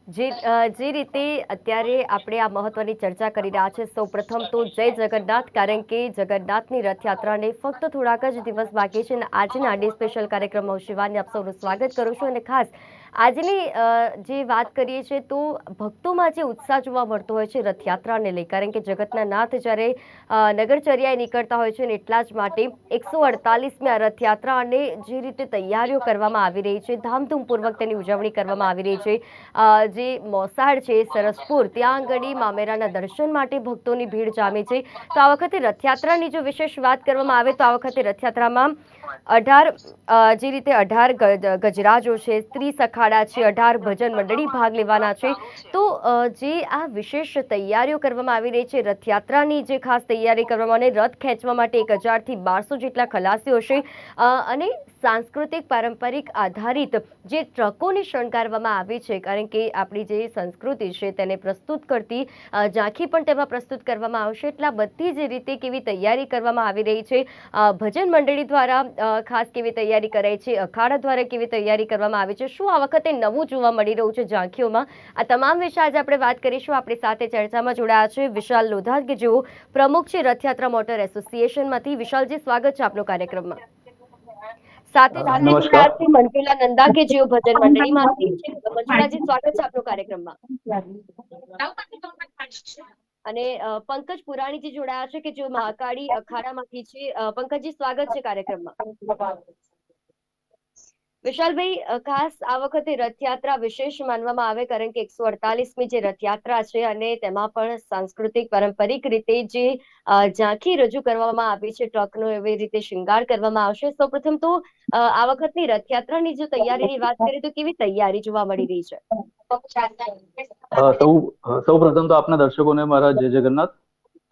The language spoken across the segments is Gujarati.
જે રીતે અત્યારે આપણે આ મહત્વની ચર્ચા કરી રહ્યા છે, સૌપ્રથમ તો જય જગન્નાથ, કારણ કે જગન્નાથની રથયાત્રાને ફક્ત થોડાક જ દિવસ બાકી છે અને આજના આ સ્પેશિયલ કાર્યક્રમમાં શિવાની આપ સૌનું સ્વાગત કરું છું. અને ખાસ આજની જે વાત કરીએ છીએ તો ભક્તોમાં જે ઉત્સાહ જોવા મળતો હોય છે રથયાત્રાને લઈ, કારણ કે જગતના નાથ જ્યારે નગરચર્યાએ નીકળતા હોય છે અને એટલા જ માટે 148મી આ રથયાત્રા અને જે રીતે તૈયારીઓ કરવામાં આવી રહી છે, ધામધૂમપૂર્વક તેની ઉજવણી કરવામાં આવી રહી છે. જે મોસાળ છે સરસપુર, ત્યાં આગળ મામેરાના દર્શન માટે ભક્તોની ભીડ જામી છે. તો આ વખતે રથયાત્રાની જો વિશેષ વાત કરવામાં આવે તો આ વખતે રથયાત્રામાં 18 જે રીતે 18 ગજરાજો છે, સ્ત્રી સખાડા છે, 18 ભજન મંડળી ભાગ લેવાના છે. તો જે આ વિશેષ તૈયારીઓ કરવામાં આવી રહી છે રથયાત્રાની, જે ખાસ તૈયારી કરવામાં અને રથ ખેંચવા માટે 1000 થી 1200 જેટલા ખલાસીઓ છે અને સાંસ્કૃતિક પારંપરિક આધારિત જે ટ્રકોને શણગારવામાં આવી છે, કારણ કે આપણી જે સંસ્કૃતિ છે તેને પ્રસ્તુત કરતી ઝાંખી પણ તેમાં પ્રસ્તુત કરવામાં આવશે. એટલે બધી જ રીતે કેવી તૈયારી કરવામાં આવી રહી છે, ભજન મંડળી દ્વારા ખાસ કેવી તૈયારી કરાઈ છે, અખાડા દ્વારા કેવી તૈયારી કરવામાં આવી છે, શું આ વખતે નવું જોવા મળી રહ્યું છે ઝાંખીઓમાં, આ તમામ વિશે આજે આપણે વાત કરીશું. આપણી સાથે ચર્ચામાં જોડાયા છે વિશાલ લોધા, કે જેઓ પ્રમુખ છે રથયાત્રા મોટર એસોસિએશનમાંથી. વિશાલજી, સ્વાગત છે આપનો કાર્યક્રમમાં. સાથે સાથે નમસ્કાર. જોડાયા છે મંજુલા નંદા, કે જેઓ ભજન મંડળીમાંથી છે. મંજુલાજી, સ્વાગત છે આપનો કાર્યક્રમમાં. અને પંકજ પુરાણીજી જોડાયા છે, કે જેઓ મહાકાળી અખાડામાંથી છે. પંકજજી, સ્વાગત છે કાર્યક્રમમાં. વિશાલભાઈ, ખાસ આ વખતે રથયાત્રા વિશેષ માનવામાં આવે, કારણ કે 148મી જે રથયાત્રા છે અને તેમાં પણ સાંસ્કૃતિક પારંપરિક રીતે જે ઝાંખી રજૂ કરવામાં આવી છે, ટ્રકનો એવી રીતે શૃંગાર કરવામાં આવશે. સૌપ્રથમ તો આ વખતની રથયાત્રાની જો તૈયારીની વાત કરીએ તો કેવી તૈયારી જોવા મળી રહી છે? સૌ પ્રથમ તો આપના દર્શકોને મારા જય જગન્નાથ.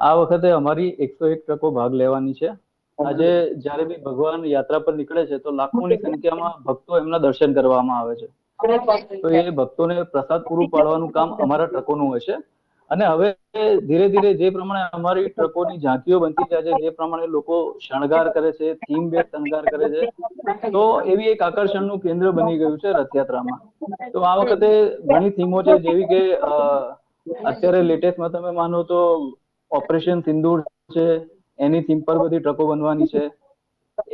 આ વખતે અમારી 101 ટ્રકો ભાગ લેવાની છે. આજે જયારે બી ભગવાન યાત્રા પર નીકળે છે તો લાખોની સંખ્યામાં ભક્તો એમના દર્શન કરવામાં આવે છે. તો એ ભક્તોને પ્રસાદ પૂરું પાડવાનું કામ અમારા ટ્રકોનું હોય છે. અને હવે ધીરે ધીરે જે પ્રમાણે અમારી ટ્રકોની ઝાંકીઓ બનતી જાય છે, જે પ્રમાણે લોકો શણગાર કરે છે, થીમ બેઝ શણગાર કરે છે, તો એવી એક આકર્ષણનું કેન્દ્ર બની ગયું છે રથયાત્રામાં. તો આ વખતે ઘણી થીમો છે, જેવી કે અત્યારે લેટેસ્ટમાં તમે માનો તો ઓપરેશન સિંદૂર છે, એની થીમ પર બધી ટ્રકો બનવાની છે.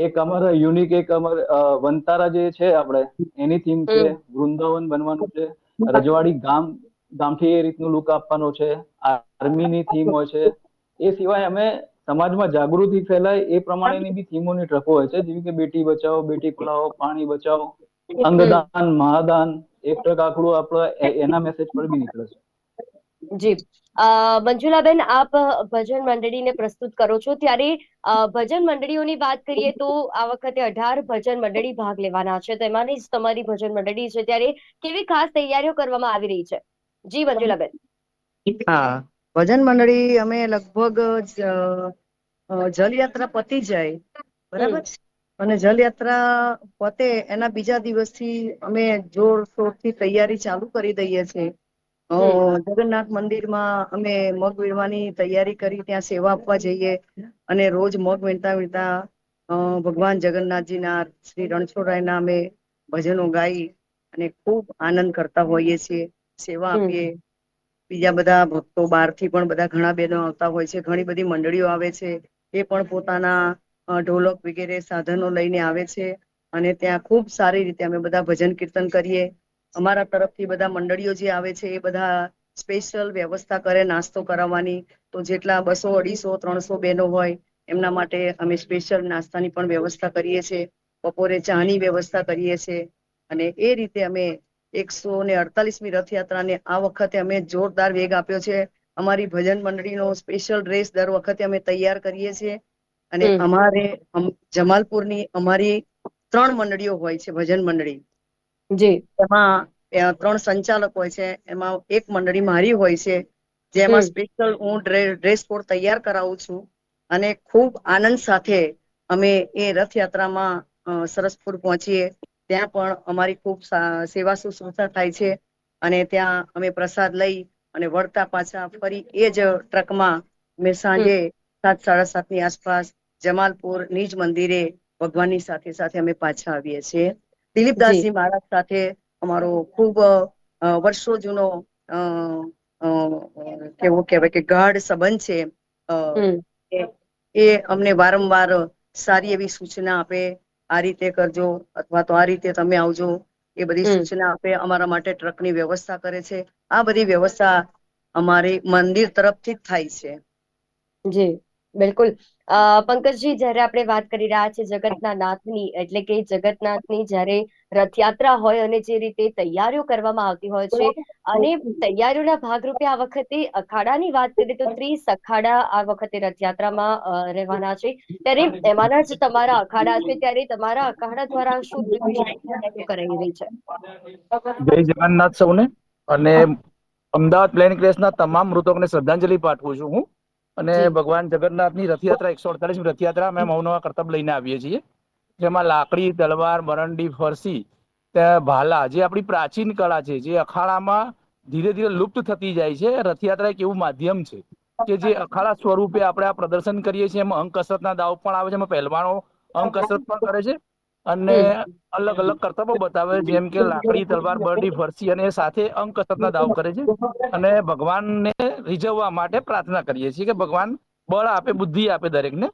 એક અમારા યુનિક એક અમારે વનતારા જે છે આપણે, એની થીમ છે. વૃંદાવન બનવાનું છે. રજવાડી ગામથી એ રીતનું લુક આપવાનો છે. આર્મીની થીમ હોય છે. એ સિવાય અમે સમાજમાં જાગૃતિ ફેલાય એ પ્રમાણેની બી થીમોની ટ્રકો હોય છે, જેવી કે બેટી બચાવો, બેટી પઢાઓ, પાણી બચાવો, અંગદાન, મહાદાન. એક ટ્રક આખડું આપણે એના મેસેજ પર બી નીકળે છે. જી, મંજુલાબેન, આપ ભજન મંડળીને પ્રસ્તુત કરો છો, ત્યારે ભજન મંડળીઓની વાત કરીએ તો આ વખતે 18 ભજન મંડળી ભાગ લેવાના છે, તેમાંની જ તમારી ભજન મંડળી છે. ત્યારે કેવી ખાસ તૈયારીઓ કરવામાં આવી રહી છે? જી મંજુલાબેન. હા, ભજન મંડળી અમે લગભગ જલયાત્રા પતી જાય બરાબર, અને જલયાત્રા પતે એના બીજા દિવસથી અમે જોરશોરથી તૈયારી ચાલુ કરી દઈએ છીએ. જગન્નાથ મંદિરમાં અમે મગ વીણવાની તૈયારી કરી, ત્યાં સેવા આપવા જઈએ અને રોજ મગ વીણતા વીણતા ભગવાન જગન્નાથજીના, શ્રી રણછોડરાયના અમે ભજનો ગાઈ અને ખૂબ આનંદ કરતા હોઈએ છીએ, સેવા આપીએ. બીજા બધા ભક્તો બહારથી પણ બધા ઘણા બહેનો આવતા હોય છે, ઘણી બધી મંડળીઓ આવે છે, એ પણ પોતાના ઢોલક વગેરે સાધનો લઈને આવે છે. અને ત્યાં ખૂબ સારી રીતે અમે બધા ભજન કીર્તન કરીએ. અમારા તરફથી બધા મંડળીઓ જે આવે છે એ બધા સ્પેશિયલ વ્યવસ્થા કરે નાસ્તો કરાવવાની. તો જેટલા 200, 250, 300 બહેનો હોય એમના માટે અમે સ્પેશિયલ નાસ્તાની પણ વ્યવસ્થા કરીએ છીએ. બપોરે ચાની વ્યવસ્થા કરીએ છીએ. અને એ રીતે અમે 148મી રથયાત્રાને આ વખતે અમે જોરદાર વેગ આપ્યો છે. અમારી ભજન મંડળીનો સ્પેશિયલ ડ્રેસ દર વખતે અમે તૈયાર કરીએ છીએ. અને અમારે જમાલપુરની અમારી 3 મંડળીઓ હોય છે, ભજન મંડળી. એમાં 3 સંચાલક હોય છે. એમાં એક મંડળી મારી હોય છે, જેમાં સ્પેશિયલ હું ડ્રેસ કોડ તૈયાર કરાવું છું. અને ખૂબ આનંદ સાથે અમે એ રથયાત્રામાં સરસપુર પહોંચીએ. ત્યાં પણ અમારી ખૂબ સેવા શુશ્રૂષા થાય છે. અને ત્યાં અમે પ્રસાદ લઈ અને વળતા પાછા ફરી એ જ ટ્રકમાં અમે સાંજે 7, 7:30ની આસપાસ જમાલપુર નિજ મંદિરે ભગવાનની સાથે સાથે અમે પાછા આવીએ છીએ. દિલીપદાસજી મહારાજ સાથે અમારો ખૂબ વર્ષો જૂનો અ, અ, કેવું કહેવાય કે ગાઢ સંબંધ છે. હમ એ એ અમને વારંવાર સારી એવી સૂચના આપે, આ રીતે કરજો અથવા તો આ રીતે તમે આવજો, એ બધી હમ સૂચના આપે. અમારા માટે ટ્રકની વ્યવસ્થા કરે છે. આ બધી વ્યવસ્થા અમારી મંદિર તરફથી જ થાય છે. જી બિલકુલ. પંકજજી, જ્યારે આપણે વાત કરી રહ્યા છીએ જગતના નાથની, એટલે કે જગતનાથની જ્યારે રથયાત્રા હોય અને જે રીતે તૈયારીઓ કરવામાં આવતી હોય છે, અને તૈયારીઓના ભાગરૂપે આ વખતે અખાડાની વાત કરીએ તો 30 અખાડા આ વખતે રથયાત્રામાં રહેવાના છે. ત્યારે એમાંના જ તમારા અખાડા છે, ત્યારે તમારા અખાડા દ્વારા શું વિશેષ તૈયારીઓ કરાઈ રહી છે? જય જગન્નાથ સૌને. અને અમદાવાદ પ્લેન ક્રેશના તમામ મૃતકોને શ્રદ્ધાંજલિ પાઠવું છું હું. અને જી ભગવાન જગન્નાથની રથયાત્રા 148મી રથયાત્રા અમે મૌનવા કરતબ લઈને આવીએ છીએ, જેમાં લાકડી, તલવાર, બરંડી, ફરસી, ભાલા, જે આપણી પ્રાચીન કળા છે, જે અખાડામાં ધીરે ધીરે લુપ્ત થતી જાય છે. રથયાત્રા એક એવું માધ્યમ છે કે જે અખાડા સ્વરૂપે આપણે આ પ્રદર્શન કરીએ છીએ. એમાં અંક કસરતના દાવ પણ આવે છે, એમાં પહેલવાનો અંક કસરત પણ કરે છે, અને હમ અલગ અલગ કરતબો બતાવે, જેમ કે લાકડી, તલવાર, બરડી, ફરસી, અને સાથે અંક કસરતના દાવ કરે છે. અને ભગવાનને રીઝવવા માટે પ્રાર્થના કરીએ છીએ કે ભગવાન બળ આપે, બુદ્ધિ આપે દરેકને,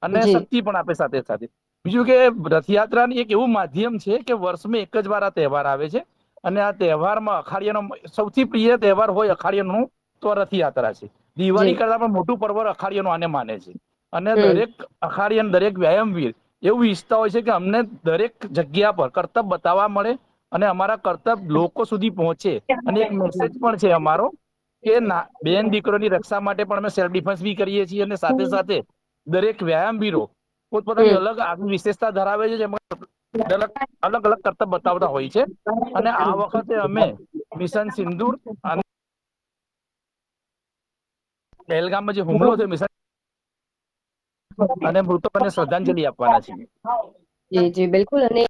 અને જી શક્તિ પણ આપે સાથે સાથે. બીજું કે રથયાત્રાની એક એવું માધ્યમ છે કે વર્ષમાં એક જ વાર આ તહેવાર આવે છે, અને આ તહેવારમાં અખાડિયાનો સૌથી પ્રિય તહેવાર હોય અખાડિયાનો તો રથયાત્રા છે. દિવાળી જી કરતા પણ મોટું પર્વ અખાડિયાનો આને માને છે. અને હમ દરેક અખાડિયન, દરેક વ્યાયામવીર એવું ઈચ્છતા હોય છે કે અમને દરેક જગ્યા પર કરતબ બતાવવા મળે, અને અમારા કરતબ લોકો સુધી પહોંચે. અને એક મેસેજ પણ છે અમારો કે બેન દીકરોની રક્ષા માટે પણ અમે સેલ્ફ ડિફેન્સ બી કરીએ છીએ, અને સાથે સાથે દરેક વ્યાયામવીરો પોતપોતાની હમ અલગ આગવી વિશેષતા ધરાવે છે, જેમાં અલગ અલગ કરતબ બતાવતા હોય છે. અને આ વખતે અમે મિશન સિંદૂર અને પહેલગામમાં જે હુમલો થયો મિશન અને મૃતકોને શ્રદ્ધાંજલિ આપવાના છીએ. જી જી બિલકુલ. અને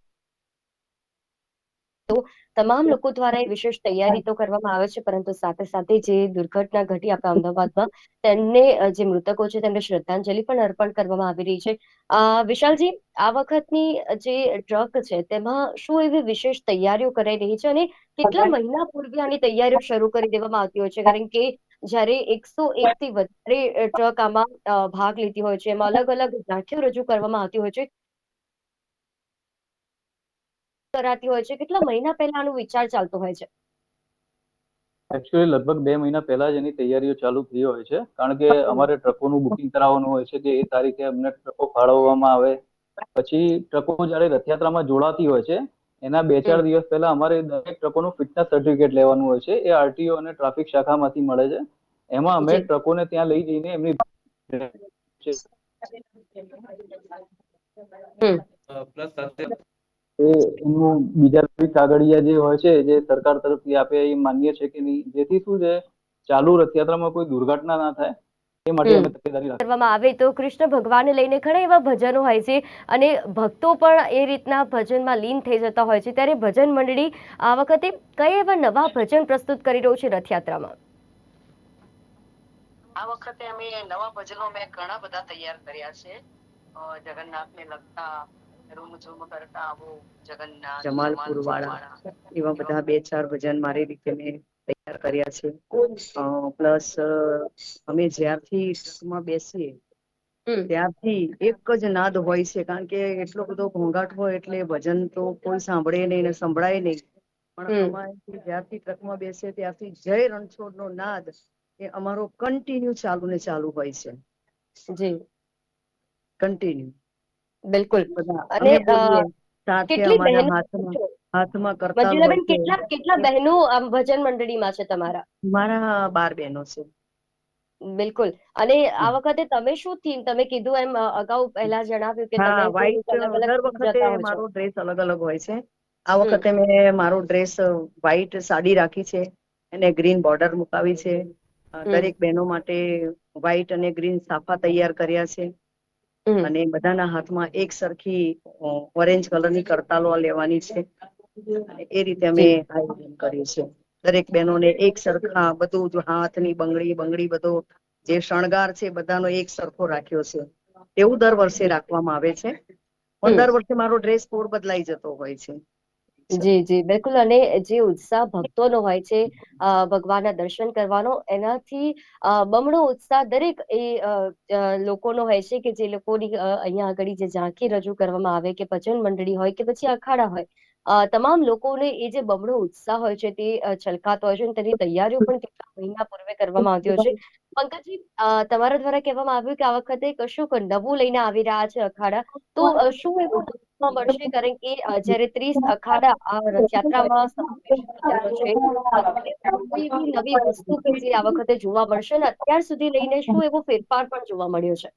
તો તમામ લોકો દ્વારા એ વિશેષ તૈયારી તો કરવામાં આવે છે, પરંતુ સાથે સાથે જે દુર્ઘટના ઘટી આપણા અમદાવાદમાં, તેમને જે મૃતકો છે તેમને શ્રદ્ધાંજલિ પણ અર્પણ કરવામાં આવી રહી છે. વિશાલજી, આ વખતની જે ટ્રક છે તેમાં શું એવી વિશેષ તૈયારીઓ કરાઈ રહી છે, અને કેટલા મહિના પૂર્વે આની તૈયારીઓ શરૂ કરી દેવામાં આવતી હોય છે? કારણ કે જ્યારે 101 થી વધારે ટ્રક આમાં ભાગ લેતી હોય છે, એમાં અલગ અલગ ઝાંખીઓ રજૂ કરવામાં આવતી હોય છે, કરાતી હોય છે, કેટલા મહિના પહેલા આનો વિચાર ચાલતો હોય છે? એકચ્યુઅલી લગભગ 2 મહિના પહેલા જ એની તૈયારીઓ ચાલુ થઈ હોય છે, કારણ કે અમારે ટ્રકોનું બુકિંગ કરાવવાનું હોય છે કે એ તારીખે અમને ટ્રકો ફાળવવામાં આવે. પછી ટ્રકો જ્યારે રથયાત્રામાં જોડાતી હોય છે એના 2-4 હમ દિવસ પહેલા અમારે દરેક ટ્રકોનું ફિટનેસ સર્ટિફિકેટ લેવાનું હોય છે. એ આરટીઓ અને ટ્રાફિક શાખામાંથી મળે છે. એમાં અમે જી ટ્રકોને ત્યાં લઈ જઈને એમની હમ પ્લસ સાથે એનું બીજા કોઈ કાગળિયા જે હોય છે જે સરકાર તરફથી આપે એ માન્ય છે કે નહીં, જેથી શું છે ચાલુ રથયાત્રામાં કોઈ દુર્ઘટના ના થાય એ માટે હમ અમે તકેદારી રાખીએ. કરવામાં આવે તો કૃષ્ણ ભગવાનને લઈને ઘણા એવા ભજનો હોય છે, અને ભક્તો પણ એ રીતના ભજનમાં લીન થઈ જતા હોય છે. ત્યારે ભજન મંડળી આ વખતે કયા એવા નવા ભજન પ્રસ્તુત કરી રહ્યું છે રથયાત્રામાં? આ વખતે અમે નવા ભજનો મેં ઘણા બધા તૈયાર કર્યા છે. જગન્નાથને લગતા, રૂમ ઝૂમ કરતા આવો જગન્નાથ, જમાલપુર વાળા, એવા બધા 2-4 ભજન મારી રીતે મેં તૈયાર કર્યા છે. પ્લસ અમે જ્યારથી ટ્રકમાં બેસીએ હમ ત્યારથી એક જ નાદ હોય છે, કારણ કે એટલો બધો ઘોંઘાટ હોય એટલે ભજન તો કોઈ સાંભળે નહીં ને સંભળાય નહીં. પણ હમ અમારે જ્યારથી ટ્રકમાં બેસે ત્યારથી જય રણછોડનો નાદ એ અમારો કન્ટિન્યુ ચાલુ ને ચાલુ હોય છે. જી કન્ટિન્યુ બિલકુલ. બધા અને અમે બોલીએ સાથે કેટલી અમારા બહેનો હાથમાં કરતાલ હોય મંજુલાબેન, છે. કેટલા કેટલા બહેનો આમ ભજન મંડળીમાં છે તમારા? મારા 12 બહેનો છે. બિલકુલ. અને આ વખતે તમે શું થીમ, તમે કીધું એમ અગાઉ પહેલા જણાવ્યું કે તમે હા, થોડુંક વ્હાઈટ અલગ અલગ દર થીમ વખતે જતા હો છો. મારો ડ્રેસ અલગ અલગ હોય છે. આ હમ વખતે મેં મારો ડ્રેસ વ્હાઈટ સાડી રાખી છે, અને ગ્રીન બોર્ડર મુકાવી છે. હમ દરેક બહેનો માટે વ્હાઈટ અને ગ્રીન સાફા તૈયાર કર્યા છે, હમ અને બધાના હાથમાં એક સરખી ઓરેન્જ કલરની કરતાલો લેવાની છે. એ રીતે અમે જી આયોજન કર્યું છે. દરેક બહેનોને એક સરખા બધું હાથની બંગડી બધો જે શણગાર છે બધાનો એક સરખો રાખ્યો છે. એવું દર વર્ષે રાખવામાં આવે છે, પણ હમ દર વર્ષે મારો ડ્રેસ કોડ બદલાઈ જતો હોય છે. જી જી બિલકુલ. અને જે ઉત્સાહ ભક્તોનો હોય છે ભગવાનના દર્શન કરવાનો, એનાથી બમણો ઉત્સાહ દરેક લોકોનો હોય છે કે જે લોકોની અહીંયા આગળ જે ઝાંખી રજૂ કરવામાં આવે, કે ભજન મંડળી હોય કે પછી અખાડા હોય, તમામ લોકોને એ જે બમણો ઉત્સાહ હોય છે તે છલકાતો હોય છે, અને તેની તૈયારીઓ પણ કેટલા મહિના પૂર્વે કરવામાં આવતી હોય છે. પંકજજી, તમારા દ્વારા કહેવામાં આવ્યું કે આ વખતે કશુંક નવું લઈને આવી રહ્યા છે અખાડા, તો શું એવું નવું મળશે? કારણ કે જ્યારે 30 અખાડા આ રથયાત્રામાં સમાવેશિત થવાનો છે, ત્યારે કોઈ એવી નવી વસ્તુ કે જે આ વખતે જોવા મળશે, ને અત્યાર સુધી લઈને શું એવો ફેરફાર પણ જોવા મળ્યો છે?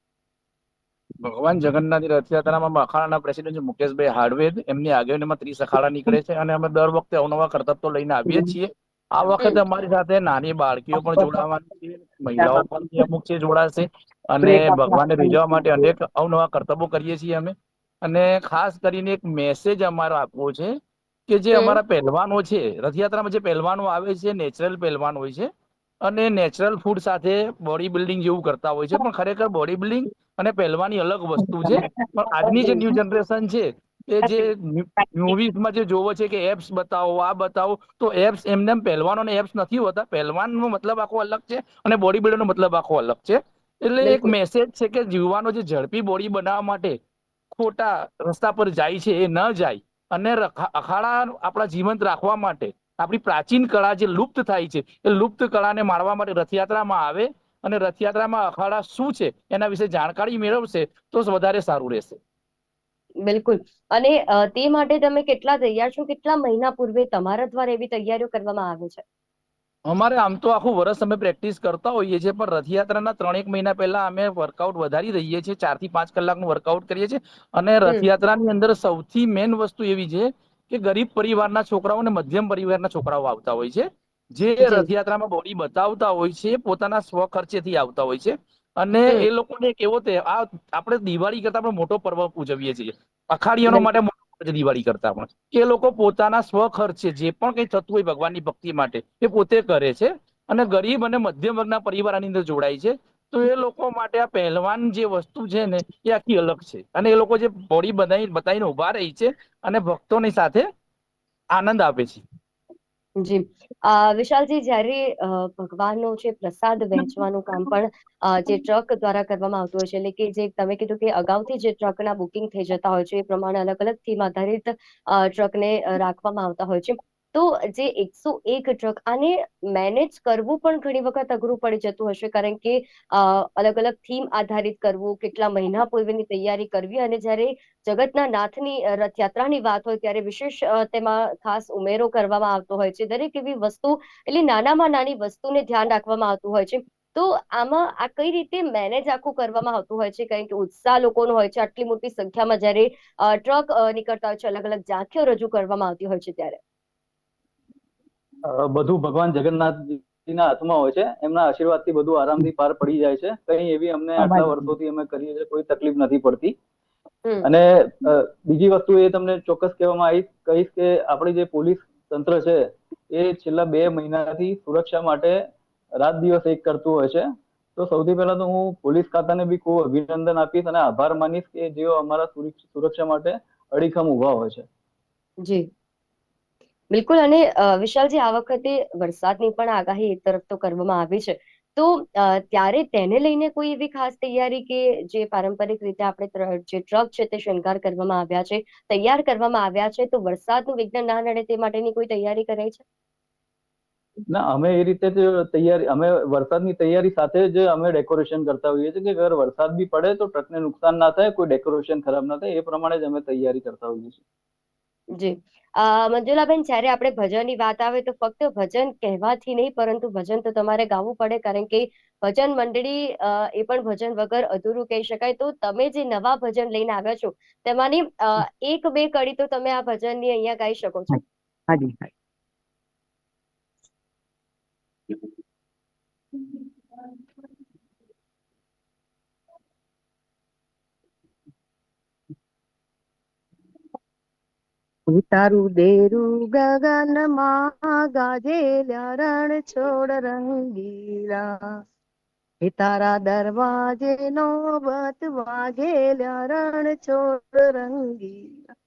ભગવાન જગન્નાથની રથયાત્રામાં અખાડાના પ્રેસિડેન્ટ મુકેશભાઈ હાર્ડવેદ એમની આગેવાનીમાં 30 અખાડા નીકળે છે, અને અમે દર વખતે અવનવા કરતબો લઈને આવીએ છીએ. આ વખતે અમારી સાથે નાની બાળકીઓ પણ જોડાવાની છે, મહિલાઓ પણ અમુક છે જોડાશે, અને ભગવાનને રીઝવવા માટે અનેક અવનવા કરતબો કરીએ છીએ અમે. અને ખાસ કરીને એક મેસેજ અમારો આપવો છે કે જે હમ અમારા પહેલવાનો છે, રથયાત્રામાં જે પહેલવાનો આવે છે, નેચરલ પહેલવાન હોય છે, અને નેચરલ ફૂડ સાથે બોડી બિલ્ડિંગ જેવું કરતા હોય છે, પણ ખરેખર બોડી બિલ્ડિંગ અને પહેલવાની અલગ વસ્તુ છે. પણ આજની જે ન્યૂ જનરેશન છે, એ જે મૂવીઝમાં જે જોવો છે કે એપ્સ બતાવો, આ બતાવો, તો એપ્સ એમને પહેલવાનો એપ્સ નથી હોતા. પહેલવાનનો મતલબ આખો અલગ છે, અને બોડી બિલ્ડરનો મતલબ આખો અલગ છે. એટલે એક બિલકુલ. મેસેજ છે કે યુવાનો જે ઝડપી બોડી બનાવવા માટે ખોટા રસ્તા પર જાય છે, એ ન જાય, અને અખાડા આપણા જીવંત રાખવા માટે, આપણી પ્રાચીન કળા જે લુપ્ત થાય છે, એ લુપ્ત કળાને માણવા માટે રથયાત્રામાં આવે, અને રથયાત્રામાં અખાડા શું છે એના વિશે જાણકારી મેળવશે તો વધારે સારું રહેશે. બિલકુલ. અને તે માટે તમે કેટલા તૈયાર છો? કેટલા મહિના પૂર્વે તમારા દ્વારા એવી તૈયારીઓ કરવામાં આવે છે? અમારે આમ તો આખું વર્ષ અમે પ્રેક્ટિસ કરતા હોઈએ છીએ, પણ રથયાત્રાના 3-1 મહિના પહેલા અમે વર્કઆઉટ વધારી દઈએ છીએ. 4 થી 5 કલાકનું વર્કઆઉટ કરીએ છીએ. અને હમ રથયાત્રાની અંદર સૌથી મેઇન વસ્તુ એવી છે કે ગરીબ પરિવારના છોકરાઓ અને મધ્યમ પરિવારના છોકરાઓ આવતા હોય છે, જે જી. રથયાત્રામાં બોડી બતાવતા હોય છે, પોતાના સ્વખર્ચેથી આવતા હોય છે. અને હમ એ લોકોને એક એવો આપણે દિવાળી કરતા પણ મોટો પર્વ ઉજવીએ છીએ, અખાડીયાનો માટે બિલકુલ. મોટો પર્વ છે દિવાળી કરતા પણ. એ લોકો પોતાના સ્વખર્ચે જે પણ કંઈ થતું હોય ભગવાનની ભક્તિ માટે, એ પોતે કરે છે. અને ગરીબ અને મધ્યમ વર્ગના પરિવાર આની અંદર જોડાય છે. તો એ લોકો માટે આ પહેલવાન જે વસ્તુ છે ને, એ આખી અલગ છે. અને એ લોકો જે બોડી બતાવીને ઉભા રહી છે, અને ભક્તોની સાથે આનંદ આપે છે. જી. વિશાલજી, જ્યારે ભગવાનનો જે પ્રસાદ વહેંચવાનું કામ પણ જે ટ્રક દ્વારા કરવામાં આવતું હોય છે, એટલે કે જે તમે કીધું કે અગાઉથી જે ટ્રકના બુકિંગ થઈ જતા હોય છે, એ પ્રમાણે અલગ અલગ થીમ આધારિત ટ્રકને રાખવામાં આવતા હોય છે. તો જે 101 ટ્રક, આને મેનેજ કરવું પણ ઘણી વખત અઘરું પડી જતું હશે, કારણ કે અલગ અલગ થીમ આધારિત કરવું, કેટલા મહિના પૂર્વેની તૈયારી કરવી, અને જ્યારે જગતના નાથની રથયાત્રાની વાત હોય ત્યારે વિશેષ તેમાં ખાસ ઉમેરો કરવામાં આવતો હોય છે. દરેક એવી વસ્તુ, એટલે નાનામાં નાની વસ્તુને ધ્યાન રાખવામાં આવતું હોય છે. તો આમાં આ કઈ રીતે મેનેજ આખું કરવામાં આવતું હોય છે? કારણ કે ઉત્સાહ લોકોનો હોય છે, આટલી મોટી સંખ્યામાં જ્યારે ટ્રક નીકળતા હોય છે, અલગ અલગ ઝાંખીઓ રજૂ કરવામાં આવતી હોય છે ત્યારે. બધું ભગવાન જગન્નાથજીના હાથમાં હોય છે. એમના આશીર્વાદથી બધું આરામથી પાર પડી જાય છે. કઈ એવી અમને આટલા વર્ષોથી અમે કરીએ છીએ, કોઈ તકલીફ નથી પડતી. હમ અને બીજી વસ્તુ એ તમને ચોક્કસ કહેવામાં કહીશ કે આપણી જે પોલીસ તંત્ર છે, એ છેલ્લા 2 મહિનાથી સુરક્ષા માટે રાત દિવસ એક કરતું હોય છે. તો સૌથી પહેલા તો હું પોલીસ ખાતાને બી ખૂબ અભિનંદન આપીશ અને આભાર માનીશ કે જેઓ અમારા સુરક્ષા માટે અડીખમ ઉભા હોય છે. જી બિલકુલ. અને વિશાલજી, આ વખતે વરસાદની પણ આગાહી એક તરફ તો કરવામાં આવી છે, તો ત્યારે તેને લઈને કોઈ એવી ખાસ તૈયારી, કે જે પારંપરિક રીતે આપણે જે ટ્રક છે તે શણગાર કરવામાં આવ્યા છે, તૈયાર કરવામાં આવ્યા છે, તો વરસાદનું વિઘ્ન ના નડે તે માટેની કોઈ તૈયારી કરાઈ છે? ના, અમે એ રીતે જ અમે વરસાદની તૈયારી સાથે જ અમે ડેકોરેશન કરતા હોઈએ છીએ, કે અગર વરસાદ બી પડે તો ટ્રકને નુકસાન ના થાય, કોઈ ડેકોરેશન ખરાબ ના થાય, એ પ્રમાણે જ અમે તૈયારી કરતા હોઈએ છીએ. જી. મંજુલાબેન, જ્યારે આપણે ભજનની વાત આવે તો ફક્ત ભજન કહેવાથી નહીં, પરંતુ ભજન તો તમારે ગાવું પડે, કારણ કે ભજન મંડળી એ પણ ભજન વગર અધૂરું કહી શકાય. તો તમે જે નવા ભજન લઈને આવ્યા છો, તેમાંની 1-2 કડી તો તમે આ ભજનની અહીંયા ગાઈ શકો છો. હાજી. ઉતારું દેરું ગગનમાં ગાજેલા રણ છોડ રંગીલા, હે તારા દરવાજે નોબત વાગેલા રણ છોડ રંગીલા,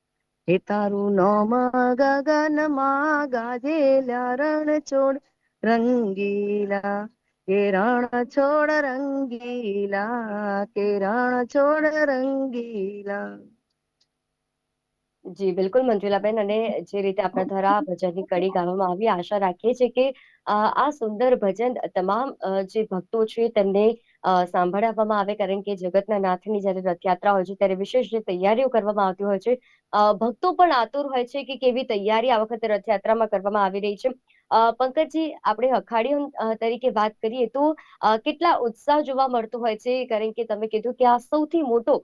હે તારું નોમ ગગનમાં ગાજેલા રણ છોડ રંગીલા, કે રણ છોડ રંગીલા, કે રણ છોડ રંગીલા. જી બિલકુલ મંજુલાબેન, અને જે રીતે આપણા દ્વારા ભજનની કડી ગાવામાં આવી, આશા રાખીએ છીએ કે આ સુંદર ભજન તમામ જે ભક્તો છે તેમને સાંભળવામાં આવે, કારણ કે જગતના નાથની જયારે રથયાત્રા હોય છે ત્યારે વિશેષ જે તૈયારીઓ કરવામાં આવતી હોય છે, ભક્તો પણ આતુર હોય છે કે કેવી તૈયારી આ વખતે રથયાત્રામાં કરવામાં આવી રહી છે. પંકજજી, આપણે અખાડીઓ તરીકે વાત કરીએ તો કેટલા ઉત્સાહ જોવા મળતો હોય છે, કારણ કે તમે કીધું કે આ સૌથી મોટો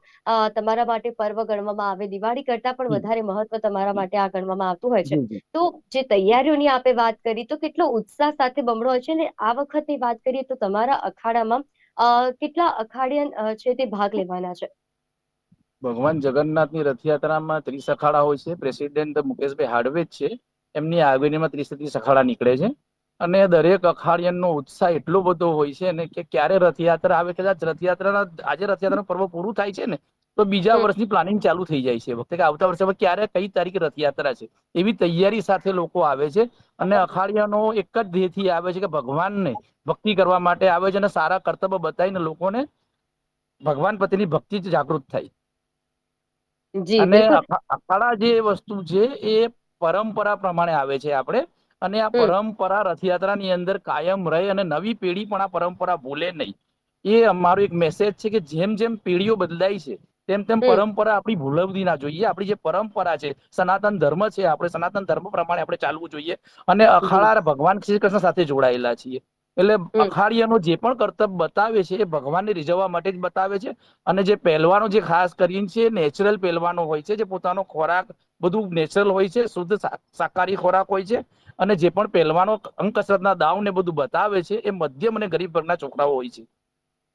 તમારા માટે પર્વ ગણવામાં આવે, દિવાળી કરતા પણ વધારે મહત્વ તમારા માટે આ ગણવામાં આવતું હોય છે. જી જી. તો જે તૈયારીઓની આપે વાત કરી તો કેટલો ઉત્સાહ સાથે બમણો હોય છે, અને આ વખતે વાત કરીએ તો તમારા અખાડામાં કેટલા અખાડિયન છે તે ભાગ લેવાના છે? ભગવાન જગન્નાથની રથયાત્રામાં 30 અખાડા હોય છે. પ્રેસિડેન્ટ મુકેશભાઈ હાર્ડવેજ છે, એમની આગેવાનીમાં 30 અખાડા નીકળે છે. અને દરેક અખાડિયનનો ઉત્સાહ એટલો બધો હોય છે ને કે ક્યારે રથયાત્રા આવે, કદાચ આજે રથયાત્રાનું પર્વ પૂરું થાય છે ને તો બીજા હમ. વર્ષની પ્લાનિંગ ચાલુ થઈ જાય છે વખતે, કે આવતા વર્ષે હવે ક્યારે કઈ તારીખે રથયાત્રા છે, એવી તૈયારી સાથે લોકો આવે છે. અને અખાડિયાનો એક જ ધ્યેયથી આવે છે કે ભગવાનને ભક્તિ કરવા માટે આવે છે, અને સારા કર્તવ્ય બતાવીને લોકોને ભગવાન પ્રત્યેની ભક્તિ જાગૃત થાય. જી અને બિલકુલ. અખાડા જે વસ્તુ છે એ પરંપરા પ્રમાણે આવે છે આપણે, અને આ હમ. પરંપરા રથયાત્રાની અંદર કાયમ રહે અને નવી પેઢી પણ આ પરંપરા ભૂલે નહીં. એ અમારો એક મેસેજ છે કે જેમ જેમ પેઢીઓ બદલાય છે તેમ તેમ હમ. પરંપરા આપણી ભૂલવવી ના જોઈએ. આપણી જે પરંપરા છે, સનાતન ધર્મ છે, આપણે સનાતન ધર્મ પ્રમાણે આપણે ચાલવું જોઈએ. અને જી. અખાડા ભગવાન શ્રી કૃષ્ણ સાથે જોડાયેલા છીએ, એટલે હમ. અખાડિયાનો જે પણ કર્તવ્ય બતાવે છે એ ભગવાનને રીઝવવા માટે જ બતાવે છે. અને જે પહેલવાનો જે ખાસ કરીને છે નેચરલ પહેલવાનો હોય છે, જે પોતાનો ખોરાક બધું નેચરલ હોય છે, શુદ્ધ શાકાહારી ખોરાક હોય છે. અને જે પણ પહેલવાનો અંગ કસરતના દાવ ને બધું બતાવે છે એ મધ્યમ અને ગરીબ વર્ગના છોકરાઓ હોય છે.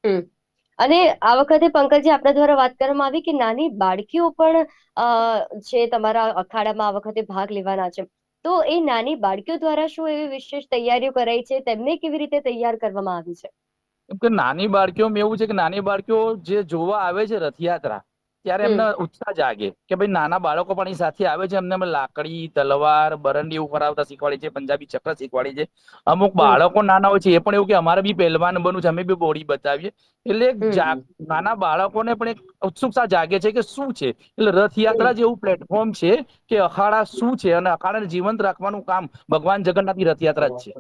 હમ. અને આ વખતે પંકજજી આપણા દ્વારા વાત કરવામાં આવી કે નાની બાળકીઓ પણ છે તમારા અખાડામાં આ વખતે ભાગ લેવાના છે. તો એ નાની બાળકીઓ દ્વારા શું એવી વિશેષ તૈયારીઓ કરાઈ છે, તેમને કેવી રીતે તૈયાર કરવામાં આવી છે? કેમ કે નાની બાળકીઓમાં એવું છે કે નાની બાળકીઓ જે જોવા આવે છે રથયાત્રા, ત્યારે હમ. એમને ઉત્સાહ જાગે કે ભાઈ નાના બાળકો પણ એ સાથે આવે છે, એમને લાકડી, તલવાર, બરંડી એવું ફરાવતા શીખવાડે છે, પંજાબી ચક્ર શીખવાડે છે. અમુક હમ. બાળકો નાના હોય છે એ પણ એવું કે અમારે બી પહેલવાન બનવું છે, અમે બી બોડી બતાવીએ. એટલે હમ. નાના બાળકોને પણ એક ઉત્સુકતા જાગે છે કે શું છે. એટલે રથયાત્રા હમ. જેવું પ્લેટફોર્મ છે કે અખાડા શું છે, અને અખાડાને જીવંત રાખવાનું કામ ભગવાન જગન્નાથની રથયાત્રા જ છે.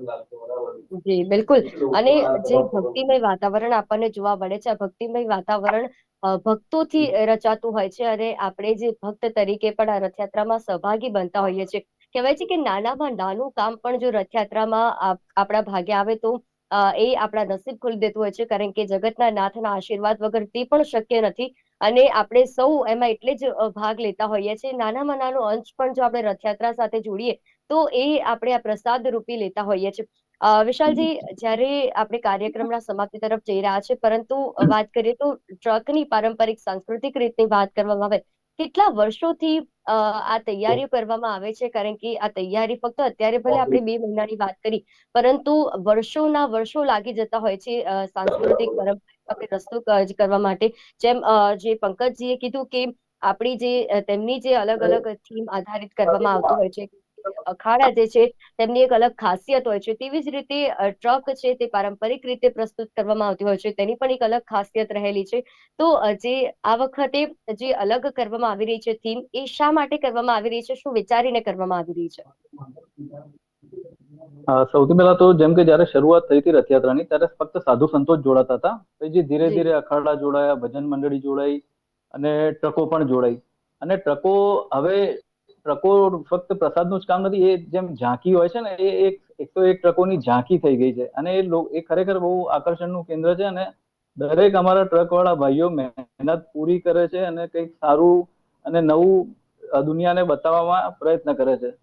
જી બિલકુલ. અને જે ભક્તિમય વાતાવરણ આપણને જોવા મળે છે, આ ભક્તિમય વાતાવરણ ભક્તોથી રચાતું હોય છે, અને આપણે જે ભક્ત તરીકે પણ આ રથયાત્રામાં સહભાગી બનતા હોઈએ છીએ. કહેવાય છે કે નાનામાં નાનું કામ પણ જો રથયાત્રામાં આપણા ભાગે આવે તો એ આપણા નસીબ ખોલી દેતું હોય છે, કારણ કે જગતના નાથના આશીર્વાદ વગર તે પણ શક્ય નથી. અને આપણે સૌ એમાં એટલે જ ભાગ લેતા હોઈએ છીએ. નાનામાં નાનો અંશ પણ જો આપણે રથયાત્રા સાથે જોડીએ તો એ આપણે આ પ્રસાદ રૂપી લેતા હોઈએ છીએ. વિશાલજી, જ્યારે આપણે કાર્યક્રમના સમાપ્તિ તરફ જઈ રહ્યા છે, પરંતુ વાત કરીએ તો ટ્રકની પારંપરિક સાંસ્કૃતિક રીતની વાત કરવામાં આવે, કેટલા વર્ષોથી આ તૈયારીઓ કરવામાં આવે છે, કારણ કે આ તૈયારી ફક્ત અત્યારે ભલે આપણે 2 મહિનાની વાત કરી, પરંતુ વર્ષોના વર્ષો લાગી જતા હોય છે સાંસ્કૃતિક પરંપરા આપણે પ્રસ્તુત કરવા માટે. જેમ જે પંકજજીએ કીધું કે આપણી જે તેમની જે અલગ અલગ થીમ આધારિત કરવામાં આવતું હોય છે, અખાડા જે છે તેમની એક અલગ ખાસિયત હોય છે, તેવી જ રીતે ટ્રક છે તે પારંપરિક રીતે પ્રસ્તુત કરવામાં આવતી હોય છે, તેની પણ એક અલગ ખાસિયત રહેલી છે. તો જે આ વખતે જે અલગ કરવામાં આવી રહી છે થીમ, એ શા માટે કરવામાં આવી રહી છે, શું વિચારીને કરવામાં આવી રહી છે? સૌથી પહેલા તો જેમ કે જયારે શરૂઆત થઈ હતી રથયાત્રાની, ત્યારે ફક્ત સાધુ સંતો જ જોડાતા હતા. પછી ધીરે જી. ધીરે અખાડા જોડાયા, ભજન મંડળી જોડાઈ, અને ટ્રકો પણ જોડાઈ. અને ટ્રકો ફક્ત પ્રસાદનું જ કામ નથી, એ જેમ ઝાંકી હોય છે ને, એ 101 ટ્રકોની ઝાંકી થઈ ગઈ છે. અને એ ખરેખર બહુ આકર્ષણનું કેન્દ્ર છે. અને દરેક અમારા ટ્રક વાળા ભાઈઓ મહેનત પૂરી કરે છે અને કંઈક સારું અને નવું દુનિયાને બતાવવામાં પ્રયત્ન કરે છે.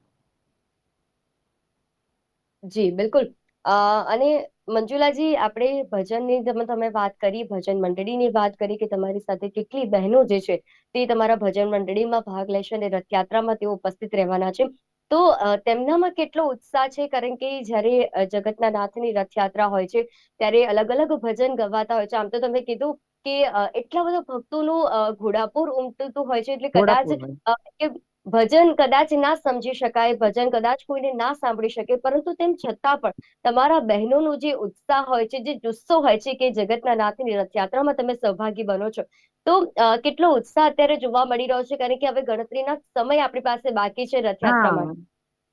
જી બિલકુલ. અને મંજુલાજી, આપણે ભજનની તમે વાત કરી, ભજન મંડળીની વાત કરી કે તમારી સાથે કેટલી બહેનો જે છે તે તમારા ભજન મંડળીમાં ભાગ લેશે અને રથયાત્રામાં તેઓ ઉપસ્થિત રહેવાના છે. તો તેમનામાં કેટલો ઉત્સાહ છે, કારણ કે જ્યારે જગતના નાથની રથયાત્રા હોય છે ત્યારે અલગ અલગ ભજન ગવાતા હોય છે. આમ તો તમે કીધું કે એટલા બધા ભક્તોનું ઘોડાપુર ઉમટતું હોય છે, એટલે કદાચ ઘોડાપુર. ભજન કદાચ ના સમજી શકાય, ભજન કદાચ કોઈને ના સાંભળી શકે, પરંતુ તેમ છતાં પણ તમારા બહેનોનો જે ઉત્સાહ હોય છે, જે જુસ્સો હોય છે કે જગતના નાથની રથયાત્રામાં તમે સહભાગી બનો છો, તો કેટલો ઉત્સાહ અત્યારે જોવા મળી રહ્યો છે, કારણ કે હવે ગણતરીના સમય આપણી પાસે બાકી છે રથયાત્રા હા, માટે.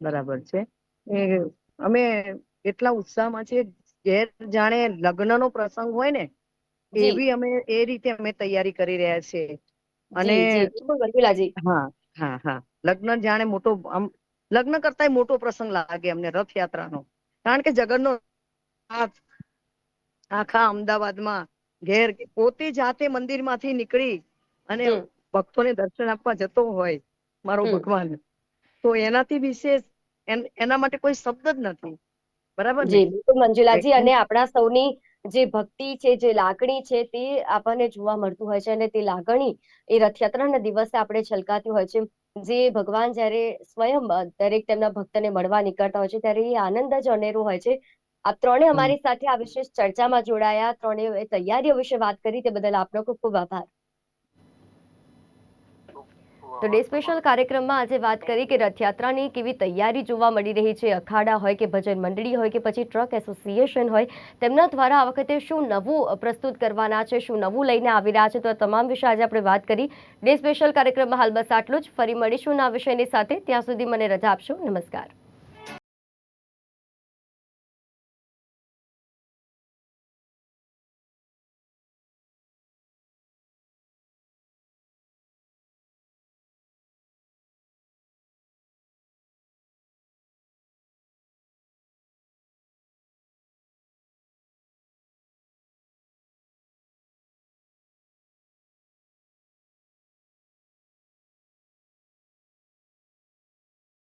બરાબર છે. એ અમે એટલા ઉત્સાહમાં છે, ઘેર જાણે લગ્નનો પ્રસંગ હોય ને જી એવી અમે એ રીતે અમે તૈયારી કરી રહ્યા છીએ. અને જી જી બિલકુલ મંજુલાજી. હા, હા, હા, લગ્ન જાણે મોટો આમ લગ્ન કરતાંય મોટો પ્રસંગ લાગે અમને રથયાત્રાનો. કારણ કે જગન્નો નાથ આખા અમદાવાદમાં ઘેર પોતે જાતે મંદિરમાંથી નીકળી અને હમ ભક્તોને દર્શન આપવા જતો હોય મારો હમ ભગવાન, તો એનાથી વિશેષ એના માટે કોઈ શબ્દ જ નથી. બરાબર ને? જી બિલકુલ મંજુલાજી, એ- અને આપણા સૌની જે ભક્તિ છે, જે લાગણી છે, તે આપણને જોવા મળતું હોય છે, અને તે લાગણી એ રથયાત્રાના દિવસે આપણે છલકાતી હોય છે. જે ભગવાન જ્યારે સ્વયં દરેક તેમના ભક્તને મળવા નીકળતા હોય છે, ત્યારે એ આનંદ જ અનેરો હોય છે. આપ ત્રણે હમ. અમારી સાથે આ વિશેષ ચર્ચામાં જોડાયા, ત્રણે તૈયારીઓ વિશે વાત કરી, તે બદલ આપનો ખૂબ ખૂબ આભાર. તો ડે સ્પેશિયલ કાર્યક્રમમાં આજે વાત કરી કે રથયાત્રાની કેવી તૈયારી જોવા મળી રહી છે. અખાડા હોય કે ભજન મંડળી હોય કે પછી ટ્રક એસોસિએશન હોય, તેમના દ્વારા આ વખતે શું નવું પ્રસ્તુત કરવાના છે, શું નવું લઈને આવી રહ્યા છે, તો આ તમામ વિશે આજે આપણે વાત કરી. ડે સ્પેશિયલ કાર્યક્રમમાં હાલ બસ આટલું જ. ફરી મળીશું આ વિષયની સાથે. ત્યાં સુધી મને રજા આપશો. નમસ્કાર.